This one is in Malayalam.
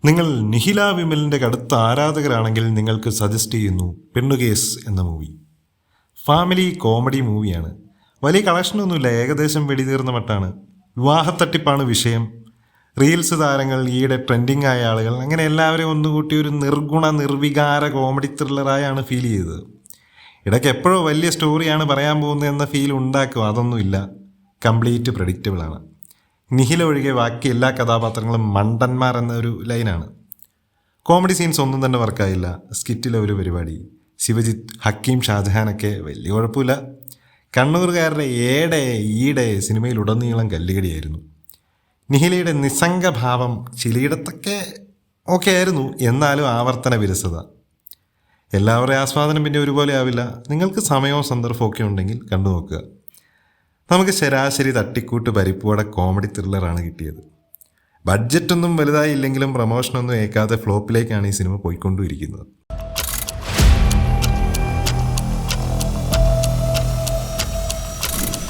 നിങ്ങൾ നിഹില വിമലിൻ്റെ കടുത്ത ആരാധകരാണെങ്കിൽ നിങ്ങൾക്ക് സജസ്റ്റ് ചെയ്യുന്നു പെണ്ണുകേസ് എന്ന മൂവി. ഫാമിലി കോമഡി മൂവിയാണ്. വലിയ കളക്ഷനൊന്നുമില്ല, ഏകദേശം വെടിതീർന്ന മട്ടാണ്. വിവാഹത്തട്ടിപ്പാണ് വിഷയം. റീൽസ് താരങ്ങൾ, ഈയിടെ ട്രെൻഡിങ് ആയ ആളുകൾ, അങ്ങനെ എല്ലാവരെയും ഒന്നുകൂട്ടി ഒരു നിർഗുണ നിർവികാര കോമഡി ത്രില്ലറായാണ് ഫീൽ ചെയ്തത്. ഇടയ്ക്ക് എപ്പോഴോ വലിയ സ്റ്റോറിയാണ് പറയാൻ പോകുന്നത് എന്ന ഫീൽ ഉണ്ടാക്കും. അതൊന്നുമില്ല, കംപ്ലീറ്റ് പ്രഡിക്റ്റബിൾ ആണ്. നിഹില ഒഴികെ ബാക്കി എല്ലാ കഥാപാത്രങ്ങളും മണ്ടന്മാർ എന്നൊരു ലൈനാണ്. കോമഡി സീൻസ് ഒന്നും തന്നെ വർക്കായില്ല. സ്കിറ്റിലെ ഒരു പരിപാടി, ശിവജിത്ത്, ഹക്കീം, ഷാജഹാനൊക്കെ വലിയ കുഴപ്പമില്ല. കണ്ണൂറുകാരുടെ ഈടെ സിനിമയിലുടനീളം കല്ലുകടിയായിരുന്നു. നിഹിലയുടെ നിസ്സംഗഭാവം ചിലയിടത്തൊക്കെ ഓക്കെ ആയിരുന്നു, എന്നാലും ആവർത്തന വിരസത. എല്ലാവരുടെയും ആസ്വാദനം പിന്നെ ഒരുപോലെ ആവില്ല. നിങ്ങൾക്ക് സമയവും സന്ദർഭവും ഒക്കെ ഉണ്ടെങ്കിൽ കണ്ടു നോക്കുക. നമുക്ക് ശരാശരി തട്ടിക്കൂട്ട് പരിപ്പുവട കോമഡി ത്രില്ലറാണ് കിട്ടിയത്. ബഡ്ജറ്റൊന്നും വലുതായില്ലെങ്കിലും പ്രമോഷനൊന്നും ഏൽക്കാതെ ഫ്ലോപ്പിലേക്കാണ് ഈ സിനിമ പോയിക്കൊണ്ടിരിക്കുന്നത്.